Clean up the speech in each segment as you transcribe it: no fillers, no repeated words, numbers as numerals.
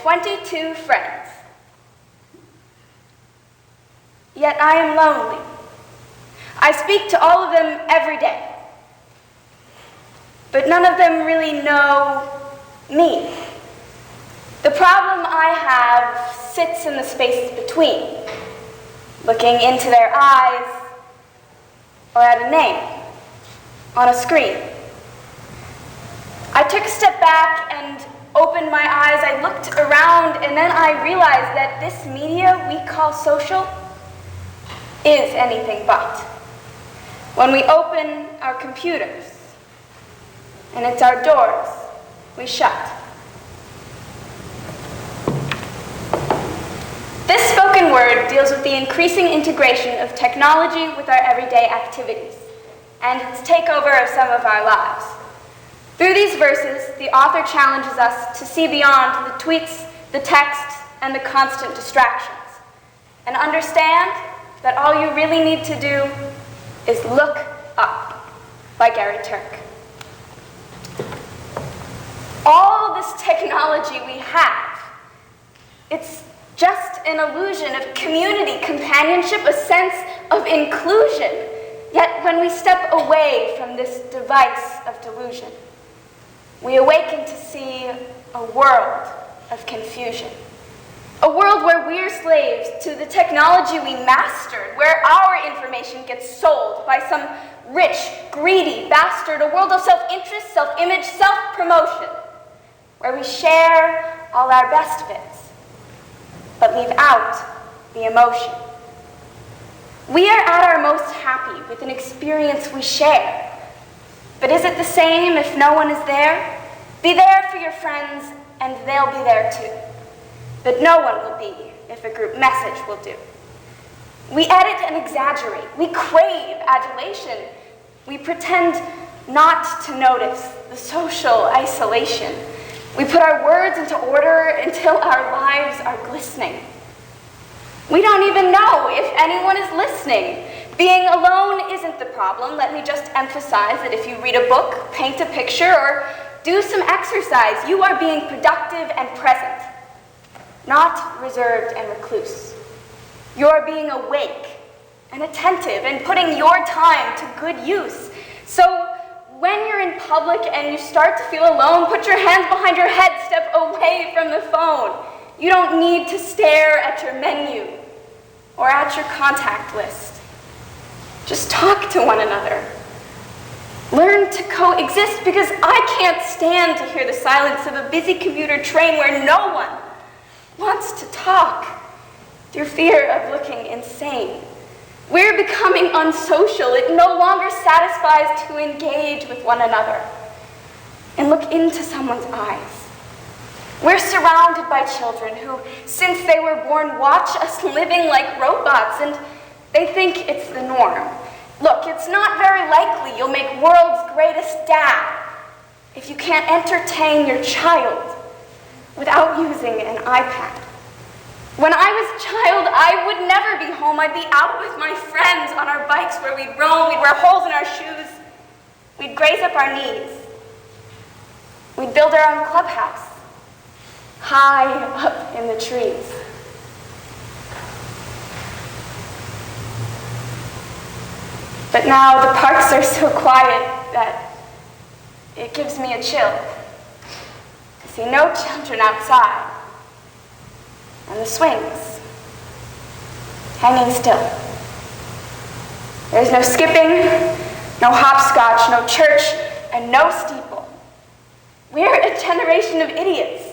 22 friends. Yet I am lonely. I speak to all of them every day, but none of them really know me. The problem I have sits in the spaces between, looking into their eyes or at a name on a screen. I took a step back and opened my eyes. I looked around, and then I realized that this media we call social is anything but. When we open our computers and it's our doors we shut. This spoken word deals with the increasing integration of technology with our everyday activities and its takeover of some of our lives. Through these verses, the author challenges us to see beyond the tweets, the texts, and the constant distractions, and understand that all you really need to do is look up, by Gary Turk. All this technology we have, it's just an illusion of community, companionship, a sense of inclusion. Yet when we step away from this device of delusion, we awaken to see a world of confusion. A world where we're slaves to the technology we mastered, where our information gets sold by some rich, greedy bastard, a world of self-interest, self-image, self-promotion, where we share all our best bits, but leave out the emotion. We are at our most happy with an experience we share. But is it the same if no one is there? Be there for your friends, and they'll be there too. But no one will be if a group message will do. We edit and exaggerate. We crave adulation. We pretend not to notice the social isolation. We put our words into order until our lives are glistening. We don't even know if anyone is listening. Being alone isn't the problem. Let me just emphasize that if you read a book, paint a picture, or do some exercise, you are being productive and present, not reserved and recluse. You're being awake and attentive and putting your time to good use. So when you're in public and you start to feel alone, put your hands behind your head, step away from the phone. You don't need to stare at your menu or at your contact list. Just talk to one another. Learn to coexist, because I can't stand to hear the silence of a busy commuter train where no one wants to talk through fear of looking insane. We're becoming unsocial. It no longer satisfies to engage with one another and look into someone's eyes. We're surrounded by children who, since they were born, watch us living like robots, and they think it's the norm. Look, it's not very likely you'll make world's greatest dad if you can't entertain your child without using an iPad. When I was a child, I would never be home. I'd be out with my friends on our bikes where we'd roam, we'd wear holes in our shoes, we'd graze up our knees. We'd build our own clubhouse, high up in the trees. But now the parks are so quiet that it gives me a chill. I see no children outside, and the swings hanging still. There's no skipping, no hopscotch, no church, and no steeple. We're a generation of idiots,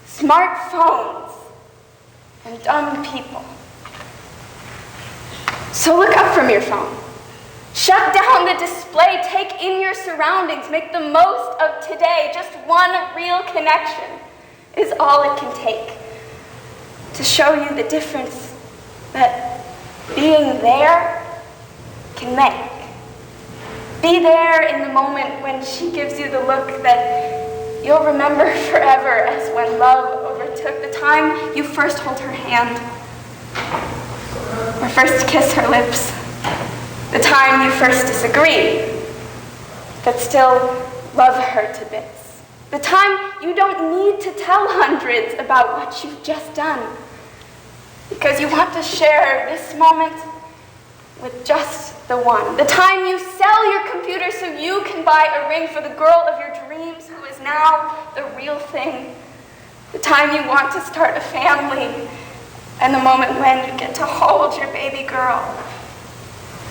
smartphones, and dumb people. So look up from your phone. Shut down the display, take in your surroundings, make the most of today. Just one real connection is all it can take to show you the difference that being there can make. Be there in the moment when she gives you the look that you'll remember forever as when love overtook. The time you first hold her hand, or first kiss her lips. The time you first disagree, but still love her to bits. The time you don't need to tell hundreds about what you've just done, because you want to share this moment with just the one. The time you sell your computer so you can buy a ring for the girl of your dreams who is now the real thing. The time you want to start a family, and the moment when you get to hold your baby girl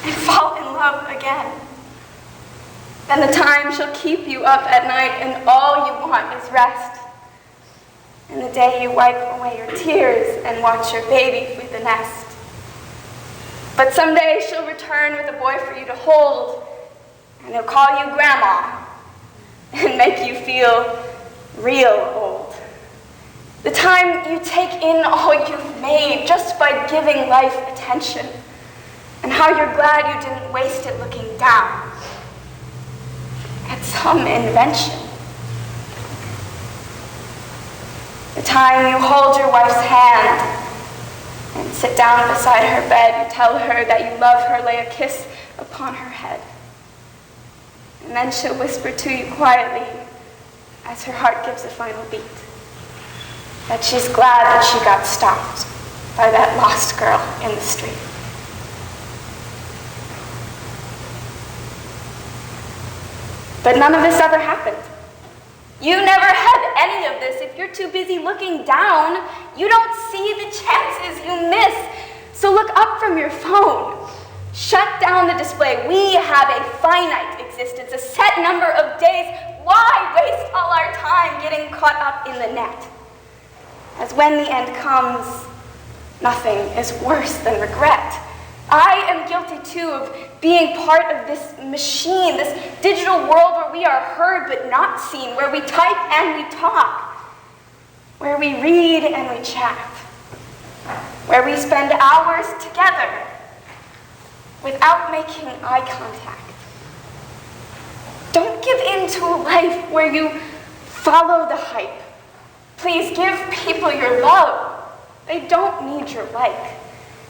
and fall in love again. And the time she'll keep you up at night and all you want is rest. And the day you wipe away your tears and watch your baby leave the nest. But someday she'll return with a boy for you to hold, and he'll call you grandma and make you feel real old. The time you take in all you've made just by giving life attention, and how you're glad you didn't waste it looking down at some invention. The time you hold your wife's hand and sit down beside her bed, you tell her that you love her, lay a kiss upon her head. And then she'll whisper to you quietly as her heart gives a final beat, that she's glad that she got stopped by that lost girl in the street. But none of this ever happened. You never had any of this. If you're too busy looking down, you don't see the chances you miss. So look up from your phone. Shut down the display. We have a finite existence, a set number of days. Why waste all our time getting caught up in the net? As when the end comes, nothing is worse than regret. I am guilty too of being part of this machine, this digital world where we are heard but not seen, where we type and we talk, where we read and we chat, where we spend hours together without making eye contact. Don't give in to a life where you follow the hype. Please give people your love. They don't need your like.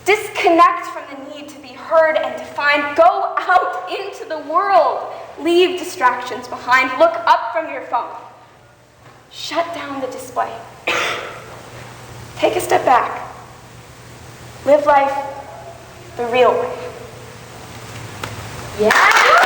Disconnect from the need to be heard and defined. Go out into the world. Leave distractions behind. Look up from your phone. Shut down the display. Take a step back. Live life the real way. Yeah.